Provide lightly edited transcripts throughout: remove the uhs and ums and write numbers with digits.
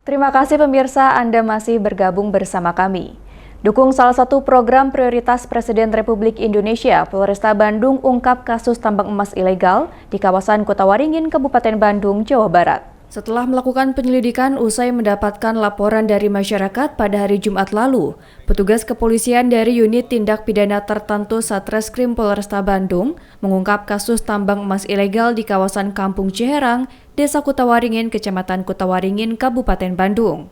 Terima kasih pemirsa, Anda masih bergabung bersama kami. Dukung salah satu program prioritas Presiden Republik Indonesia, Polresta Bandung ungkap kasus tambang emas ilegal di kawasan Kota Waringin, Kabupaten Bandung, Jawa Barat. Setelah melakukan penyelidikan usai mendapatkan laporan dari masyarakat pada hari Jumat lalu, petugas kepolisian dari Unit Tindak Pidana Tertentu Satreskrim Polresta Bandung mengungkap kasus tambang emas ilegal di kawasan Kampung Ciherang, Desa Kota Waringin, Kecamatan Kota Waringin, Kabupaten Bandung.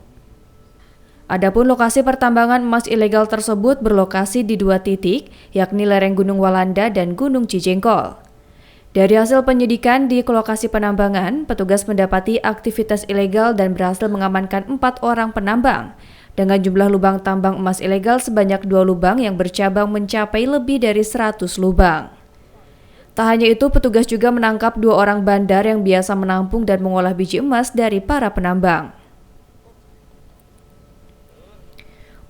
Adapun lokasi pertambangan emas ilegal tersebut berlokasi di 2 titik, yakni lereng Gunung Walanda dan Gunung Cijengkol. Dari hasil penyidikan di lokasi penambangan, petugas mendapati aktivitas ilegal dan berhasil mengamankan 4 orang penambang, dengan jumlah lubang tambang emas ilegal sebanyak 2 lubang yang bercabang mencapai lebih dari 100 lubang. Tak hanya itu, petugas juga menangkap 2 orang bandar yang biasa menampung dan mengolah biji emas dari para penambang.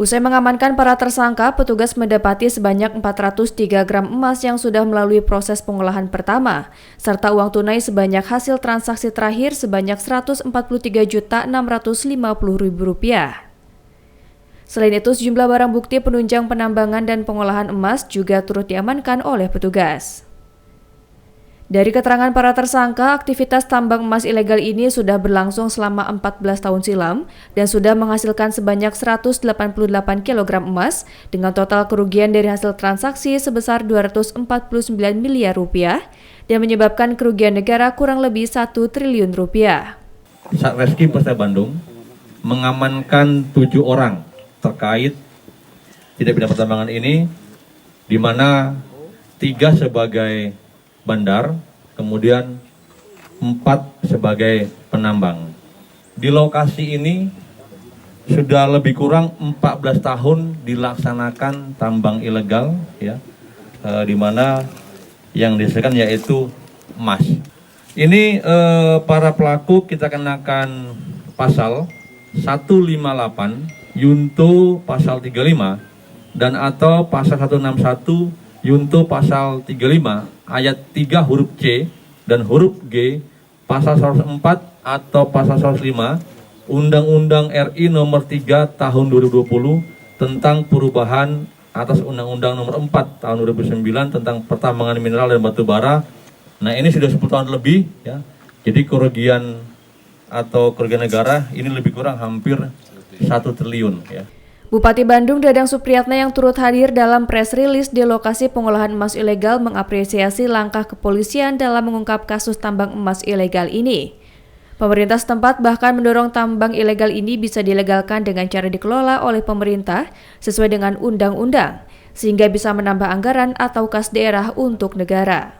Usai mengamankan para tersangka, petugas mendapati sebanyak 403 gram emas yang sudah melalui proses pengolahan pertama, serta uang tunai sebanyak hasil transaksi terakhir sebanyak Rp143.650.000. Selain itu, sejumlah barang bukti penunjang penambangan dan pengolahan emas juga turut diamankan oleh petugas. Dari keterangan para tersangka, aktivitas tambang emas ilegal ini sudah berlangsung selama 14 tahun silam dan sudah menghasilkan sebanyak 188 kg emas dengan total kerugian dari hasil transaksi sebesar Rp249 miliar dan menyebabkan kerugian negara kurang lebih Rp1 triliun. Satreskrim Polresta Bandung mengamankan 7 orang terkait tindak pidana pertambangan ini, di mana 3 sebagai bandar, kemudian 4 sebagai penambang. Di lokasi ini sudah lebih kurang 14 tahun dilaksanakan tambang ilegal, ya, di mana yang dihasilkan yaitu emas. Ini para pelaku kita kenakan pasal 158 Yunto pasal 35 dan atau pasal 161 Yunto pasal 35 ayat 3 huruf C dan huruf G, pasal 104 atau pasal 105 Undang-Undang RI nomor 3 tahun 2020 tentang perubahan atas Undang-Undang nomor 4 tahun 2009 tentang pertambangan mineral dan batu bara. Nah, ini sudah 10 tahun lebih, ya. Jadi kerugian negara ini lebih kurang hampir 1 triliun, ya. Bupati Bandung Dadang Supriyatna yang turut hadir dalam press release di lokasi pengolahan emas ilegal mengapresiasi langkah kepolisian dalam mengungkap kasus tambang emas ilegal ini. Pemerintah setempat bahkan mendorong tambang ilegal ini bisa dilegalkan dengan cara dikelola oleh pemerintah sesuai dengan undang-undang, sehingga bisa menambah anggaran atau kas daerah untuk negara.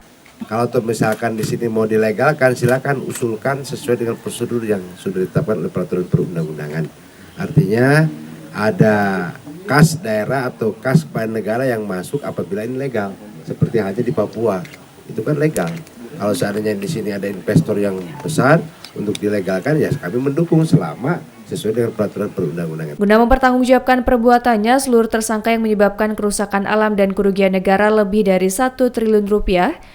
Kalau misalkan di sini mau dilegalkan, silakan usulkan sesuai dengan prosedur yang sudah ditetapkan oleh peraturan perundang-undangan. Artinya ada kas daerah atau kas kepada negara yang masuk apabila ini legal, seperti halnya di Papua itu kan legal. Kalau seandainya di sini ada investor yang besar untuk dilegalkan, ya kami mendukung selama sesuai dengan peraturan perundang-undangan. Guna mempertanggungjawabkan perbuatannya, seluruh tersangka yang menyebabkan kerusakan alam dan kerugian negara lebih dari Rp1 triliun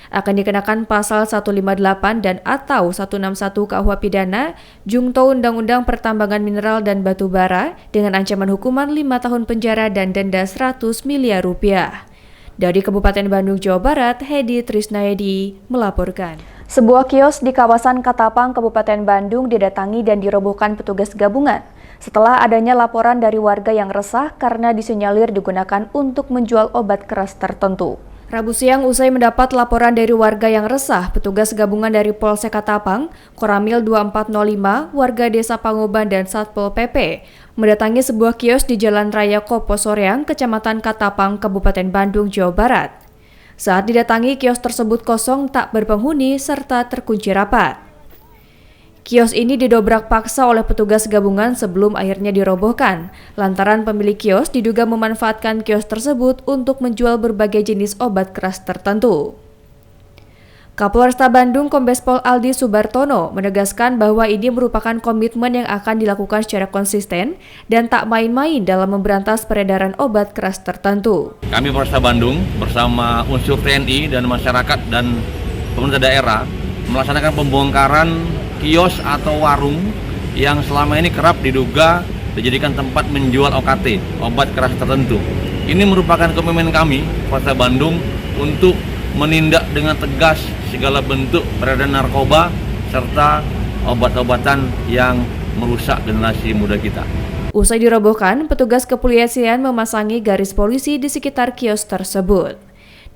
akan dikenakan pasal 158 dan atau 161 KUH Pidana Junto Undang-Undang Pertambangan Mineral dan Batu Bara dengan ancaman hukuman 5 tahun penjara dan denda Rp100 miliar. Dari Kabupaten Bandung, Jawa Barat, Hedi Trisnayadi melaporkan. Sebuah kios di kawasan Katapang, Kabupaten Bandung didatangi dan dirobohkan petugas gabungan setelah adanya laporan dari warga yang resah karena disinyalir digunakan untuk menjual obat keras tertentu. Rabu siang usai mendapat laporan dari warga yang resah, petugas gabungan dari Polsek Katapang, Koramil 2405, warga Desa Pangoban dan Satpol PP mendatangi sebuah kios di Jalan Raya Kopo Soreang, Kecamatan Katapang, Kabupaten Bandung, Jawa Barat. Saat didatangi, kios tersebut kosong tak berpenghuni serta terkunci rapat. Kios ini didobrak paksa oleh petugas gabungan sebelum akhirnya dirobohkan, lantaran pemilik kios diduga memanfaatkan kios tersebut untuk menjual berbagai jenis obat keras tertentu. Kapolresta Bandung Kombes Pol Aldi Subartono menegaskan bahwa ini merupakan komitmen yang akan dilakukan secara konsisten dan tak main-main dalam memberantas peredaran obat keras tertentu. Kami Polresta Bandung bersama unsur TNI dan masyarakat dan pemerintah daerah melaksanakan pembongkaran kios atau warung yang selama ini kerap diduga dijadikan tempat menjual OKT, obat keras tertentu. Ini merupakan komitmen kami, Kota Bandung, untuk menindak dengan tegas segala bentuk peredaran narkoba serta obat-obatan yang merusak generasi muda kita. Usai dirobohkan, petugas kepolisian memasangi garis polisi di sekitar kios tersebut.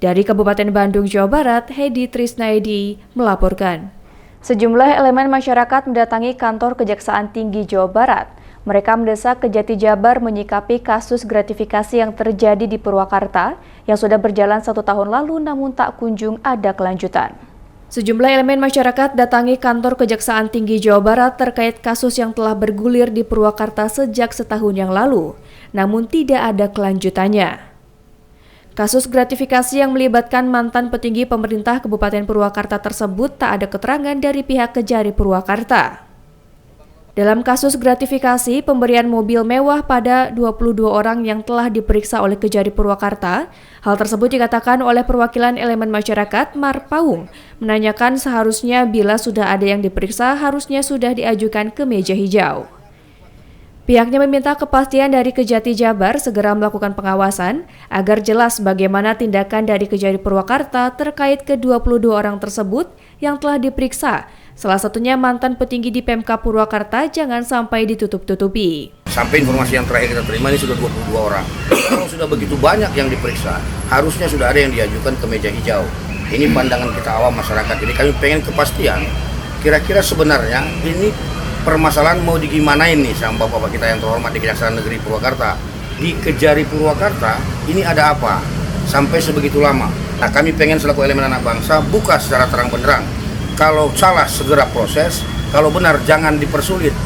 Dari Kabupaten Bandung, Jawa Barat, Hedi Trisnaedi melaporkan. Sejumlah elemen masyarakat mendatangi kantor Kejaksaan Tinggi Jawa Barat. Mereka mendesak Kejati Jabar menyikapi kasus gratifikasi yang terjadi di Purwakarta yang sudah berjalan 1 tahun lalu namun tak kunjung ada kelanjutan. Sejumlah elemen masyarakat datangi kantor Kejaksaan Tinggi Jawa Barat terkait kasus yang telah bergulir di Purwakarta sejak setahun yang lalu, namun tidak ada kelanjutannya. Kasus gratifikasi yang melibatkan mantan petinggi pemerintah Kabupaten Purwakarta tersebut tak ada keterangan dari pihak Kejari Purwakarta. Dalam kasus gratifikasi pemberian mobil mewah pada 22 orang yang telah diperiksa oleh Kejari Purwakarta, hal tersebut dikatakan oleh perwakilan elemen masyarakat Mar Paung, menanyakan seharusnya bila sudah ada yang diperiksa harusnya sudah diajukan ke meja hijau. Pihaknya meminta kepastian dari Kejati Jabar segera melakukan pengawasan agar jelas bagaimana tindakan dari Kejari Purwakarta terkait ke-22 orang tersebut yang telah diperiksa. Salah satunya mantan petinggi di Pemkab Purwakarta jangan sampai ditutup-tutupi. Sampai informasi yang terakhir kita terima ini sudah 22 orang. Kalau sudah begitu banyak yang diperiksa, harusnya sudah ada yang diajukan ke meja hijau. Ini pandangan kita awam masyarakat. Jadi kami pengen kepastian, kira-kira sebenarnya ini permasalahan mau digimanain nih sama bapak-bapak kita yang terhormat di Kejaksaan Negeri Purwakarta. Di Kejari Purwakarta ini ada apa? Sampai sebegitu lama. Nah kami pengen selaku elemen anak bangsa buka secara terang benderang. Kalau salah segera proses, kalau benar jangan dipersulit.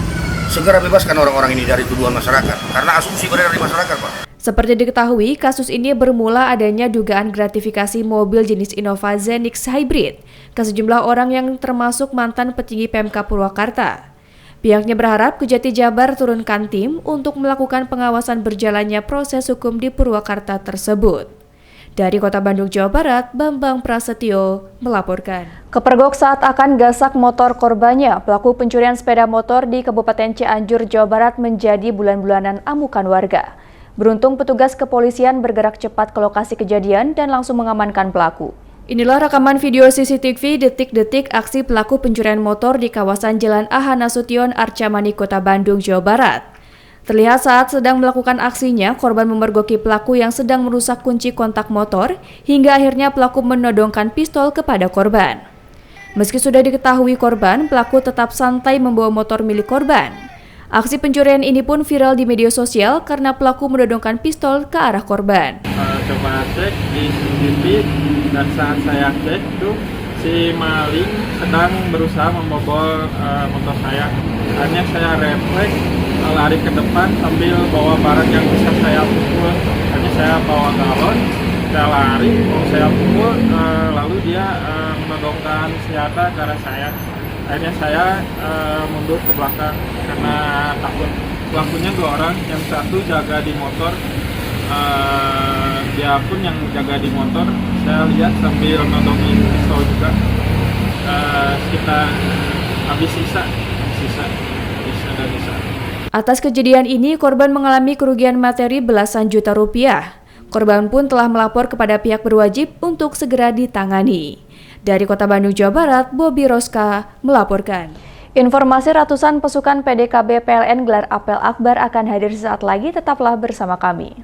Segera bebaskan orang-orang ini dari tuduhan masyarakat. Karena asumsi beredar di masyarakat, Pak. Seperti diketahui, kasus ini bermula adanya dugaan gratifikasi mobil jenis Innova Zenix Hybrid ke sejumlah orang yang termasuk mantan petinggi Pemkab Purwakarta. Pihaknya berharap Kejati Jabar turunkan tim untuk melakukan pengawasan berjalannya proses hukum di Purwakarta tersebut. Dari Kota Bandung, Jawa Barat, Bambang Prasetyo melaporkan. Kepergok saat akan gasak motor korbannya, pelaku pencurian sepeda motor di Kabupaten Cianjur, Jawa Barat menjadi bulan-bulanan amukan warga. Beruntung petugas kepolisian bergerak cepat ke lokasi kejadian dan langsung mengamankan pelaku. Inilah rekaman video CCTV detik-detik aksi pelaku pencurian motor di kawasan Jalan AH Nasution, Arcamani, Kota Bandung, Jawa Barat. Terlihat saat sedang melakukan aksinya, korban memergoki pelaku yang sedang merusak kunci kontak motor, hingga akhirnya pelaku menodongkan pistol kepada korban. Meski sudah diketahui korban, pelaku tetap santai membawa motor milik korban. Aksi pencurian ini pun viral di media sosial karena pelaku menodongkan pistol ke arah korban. Coba cek di CCTV dan saat saya cek itu si maling sedang berusaha membobol motor saya. Akhirnya saya refleks lari ke depan sambil bawa barang yang bisa saya pukul. Akhirnya saya bawa galon, saya lari, saya pukul, lalu dia menodongkan senjata ke arah saya. Akhirnya saya mundur ke belakang karena takut. Pelakunya 2 orang, yang satu jaga di motor, dia pun yang jaga di motor. Saya lihat sambil nodongin pistol juga. Kita habis sisa. Atas kejadian ini, korban mengalami kerugian materi belasan juta rupiah. Korban pun telah melapor kepada pihak berwajib untuk segera ditangani. Dari Kota Bandung, Jawa Barat, Bobi Roska melaporkan. Informasi ratusan pasukan PDKB PLN gelar apel akbar akan hadir sesaat lagi, tetaplah bersama kami.